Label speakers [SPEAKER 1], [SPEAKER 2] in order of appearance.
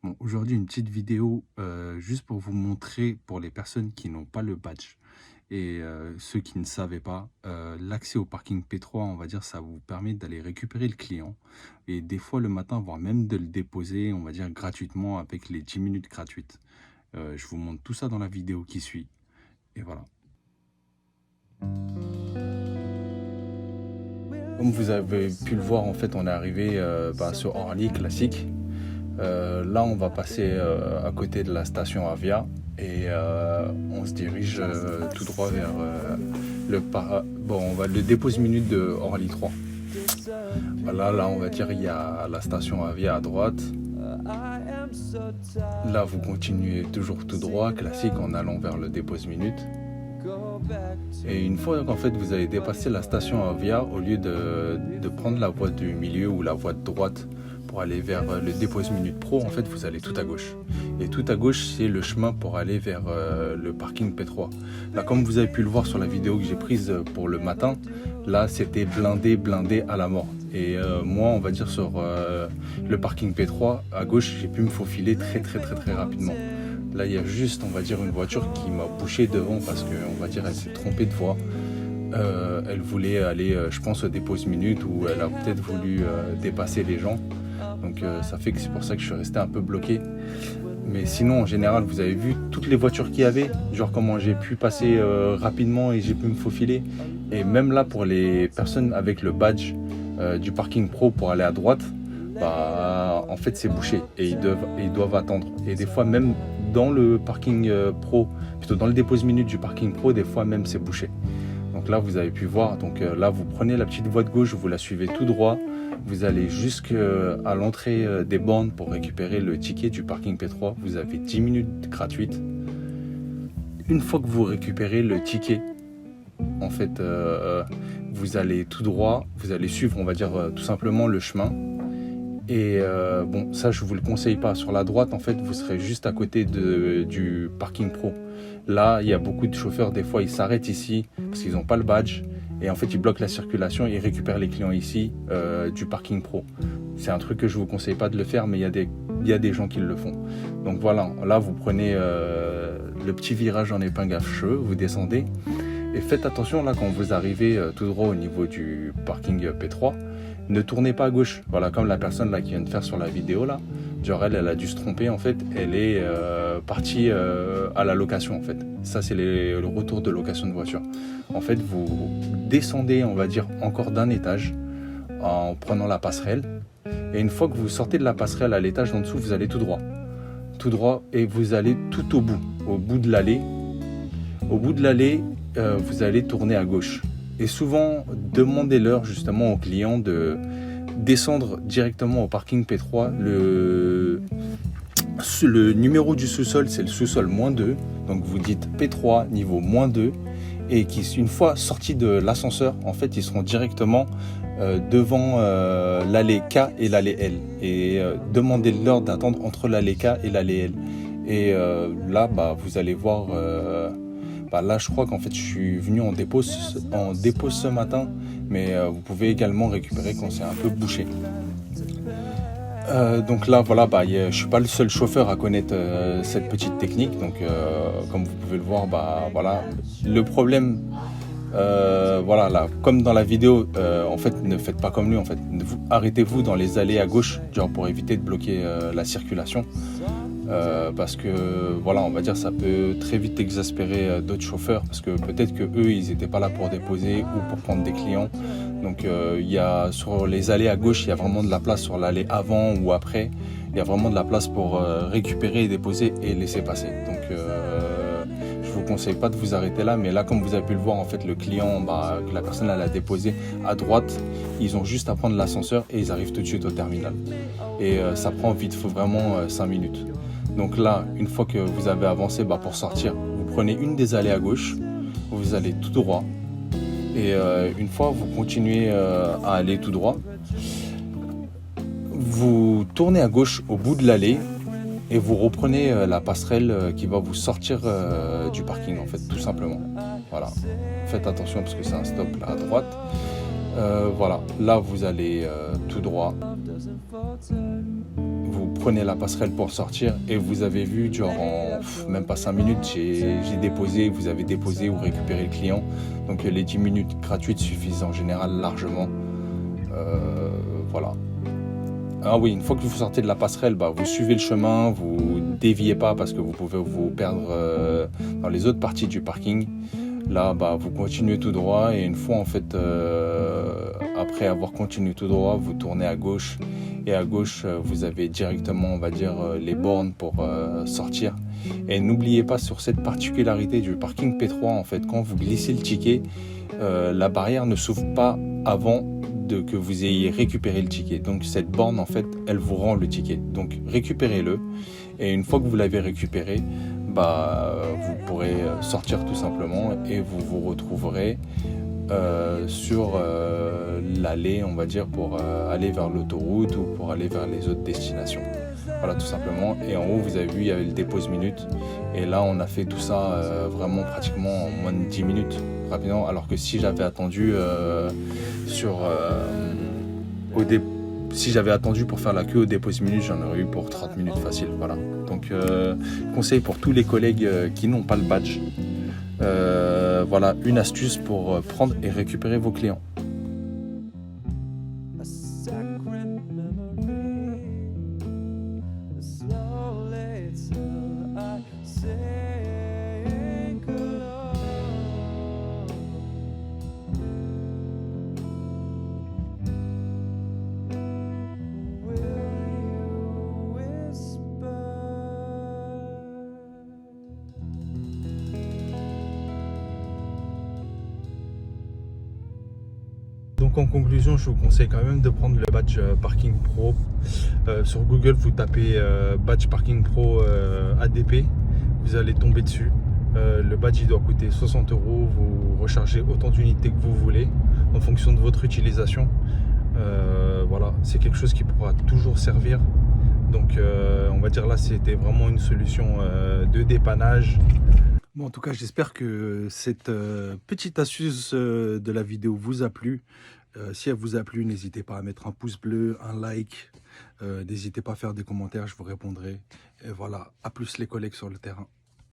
[SPEAKER 1] Bon, aujourd'hui, une petite vidéo juste pour vous montrer, pour les personnes qui n'ont pas le badge et ceux qui ne savaient pas, l'accès au parking P3, on va dire, ça vous permet d'aller récupérer le client et des fois le matin, voire même de le déposer, on va dire, gratuitement avec les 10 minutes gratuites. Je vous montre tout ça dans la vidéo qui suit et voilà. Comme vous avez pu le voir, en fait, on est arrivé sur Orly classique. Là, on va passer à côté de la station Avia et on se dirige tout droit vers le dépose minute de Orly 3. Voilà, là, on va dire il y a la station Avia à droite. Là, vous continuez toujours tout droit, classique, en allant vers le dépose minute. Et une fois qu'en fait vous avez dépassé la station Avia, au lieu de prendre la voie du milieu ou la voie de droite pour aller vers le dépose minute pro, en fait vous allez tout à gauche. Et tout à gauche, c'est le chemin pour aller vers le parking P3. Là, comme vous avez pu le voir sur la vidéo que j'ai prise pour le matin, là c'était blindé à la mort. Et moi, on va dire sur le parking P3 à gauche, j'ai pu me faufiler très rapidement. Là, il y a juste, on va dire, une voiture qui m'a bouché devant parce que, on va dire, elle s'est trompée de voie. Elle voulait aller, je pense, au dépose minute ou elle a peut-être voulu dépasser les gens. Donc, ça fait que c'est pour ça que je suis resté un peu bloqué. Mais sinon, en général, vous avez vu toutes les voitures qu'il y avait, genre comment j'ai pu passer rapidement et j'ai pu me faufiler. Et même là, pour les personnes avec le badge du parking pro pour aller à droite, en fait c'est bouché et ils doivent attendre. Et des fois même dans le parking pro, plutôt dans le dépose minute du parking pro, des fois même c'est bouché. Donc là vous avez pu voir, donc là vous prenez la petite voie de gauche, vous la suivez tout droit, vous allez jusqu'à l'entrée des bornes pour récupérer le ticket du parking P3, vous avez 10 minutes gratuites. Une fois que vous récupérez le ticket, en fait vous allez tout droit, vous allez suivre, on va dire tout simplement le chemin. Et bon, ça je vous le conseille pas. Sur la droite, en fait, vous serez juste à côté du parking pro. Là, il y a beaucoup de chauffeurs, des fois ils s'arrêtent ici parce qu'ils n'ont pas le badge et en fait ils bloquent la circulation, ils récupèrent les clients ici du parking pro. C'est un truc que je vous conseille pas de le faire, mais il y a des gens qui le font. Donc voilà, là vous prenez le petit virage en épingle à cheveux, vous descendez et faites attention là quand vous arrivez tout droit au niveau du parking P3. Ne tournez pas à gauche, voilà, comme la personne là qui vient de faire sur la vidéo là, genre elle a dû se tromper en fait, elle est partie à la location en fait. Ça c'est le retour de location de voiture. En fait vous descendez, on va dire, encore d'un étage en prenant la passerelle et une fois que vous sortez de la passerelle à l'étage d'en dessous, vous allez tout droit et vous allez tout au bout de l'allée. Au bout de l'allée, vous allez tourner à gauche. Et souvent, demandez-leur justement aux clients de descendre directement au parking P3. Le numéro du sous-sol, c'est le sous-sol -2. Donc vous dites P3 niveau -2. Et une fois sortis de l'ascenseur, en fait, ils seront directement devant l'allée K et l'allée L. Et demandez-leur d'attendre entre l'allée K et l'allée L. Et là, vous allez voir... là, je crois qu'en fait, je suis venu en dépôt ce matin, mais vous pouvez également récupérer quand c'est un peu bouché. Donc là, voilà, je suis pas le seul chauffeur à connaître cette petite technique. Donc, comme vous pouvez le voir, voilà, le problème, voilà, là, comme dans la vidéo, en fait, ne faites pas comme lui. En fait, arrêtez-vous dans les allées à gauche, genre pour éviter de bloquer la circulation. Parce que voilà, on va dire ça peut très vite exaspérer d'autres chauffeurs parce que peut-être que eux ils n'étaient pas là pour déposer ou pour prendre des clients. Donc il y a sur les allées à gauche, il y a vraiment de la place, sur l'allée avant ou après, il y a vraiment de la place pour récupérer et déposer et laisser passer. Donc je vous conseille pas de vous arrêter là, mais là comme vous avez pu le voir, en fait le client, que la personne elle a déposé à droite, ils ont juste à prendre l'ascenseur et ils arrivent tout de suite au terminal. Et ça prend vite, il faut vraiment 5 minutes. Donc là, une fois que vous avez avancé, pour sortir, vous prenez une des allées à gauche, vous allez tout droit. Et une fois vous continuez à aller tout droit, vous tournez à gauche au bout de l'allée et vous reprenez la passerelle qui va vous sortir du parking, en fait, tout simplement. Voilà. Faites attention parce que c'est un stop là à droite. Voilà. Là, vous allez tout droit. Vous prenez la passerelle pour sortir et vous avez vu, genre en même pas 5 minutes, j'ai déposé, vous avez déposé ou récupéré le client. Donc les 10 minutes gratuites suffisent en général largement. Voilà. Ah oui, une fois que vous sortez de la passerelle, bah, vous suivez le chemin, vous déviez pas parce que vous pouvez vous perdre dans les autres parties du parking. Là, bah, vous continuez tout droit et une fois en fait, après avoir continué tout droit, vous tournez à gauche et à gauche, vous avez directement, on va dire, les bornes pour sortir. Et n'oubliez pas sur cette particularité du parking P3, en fait, quand vous glissez le ticket, la barrière ne s'ouvre pas avant que vous ayez récupéré le ticket. Donc cette borne, en fait, elle vous rend le ticket. Donc récupérez-le et une fois que vous l'avez récupéré, bah, vous pourrez sortir tout simplement et vous vous retrouverez sur l'allée, on va dire, pour aller vers l'autoroute ou pour aller vers les autres destinations. Voilà, tout simplement. Et en haut, vous avez vu, il y avait le dépose minutes. Et là, on a fait tout ça vraiment pratiquement en moins de 10 minutes, rapidement. Alors que si j'avais attendu si j'avais attendu pour faire la queue au dépose minutes, j'en aurais eu pour 30 minutes facile. Voilà. Donc, conseil pour tous les collègues qui n'ont pas le badge. Voilà une astuce pour prendre et récupérer vos clients. Donc en conclusion, je vous conseille quand même de prendre le badge Parking Pro. Sur Google, vous tapez badge Parking Pro ADP, vous allez tomber dessus. Le badge il doit coûter 60 €. Vous rechargez autant d'unités que vous voulez en fonction de votre utilisation. Voilà, c'est quelque chose qui pourra toujours servir. Donc on va dire là, c'était vraiment une solution de dépannage. Bon, en tout cas, j'espère que cette petite astuce de la vidéo vous a plu. Si elle vous a plu, n'hésitez pas à mettre un pouce bleu, un like. N'hésitez pas à faire des commentaires, je vous répondrai. Et voilà, à plus les collègues sur le terrain.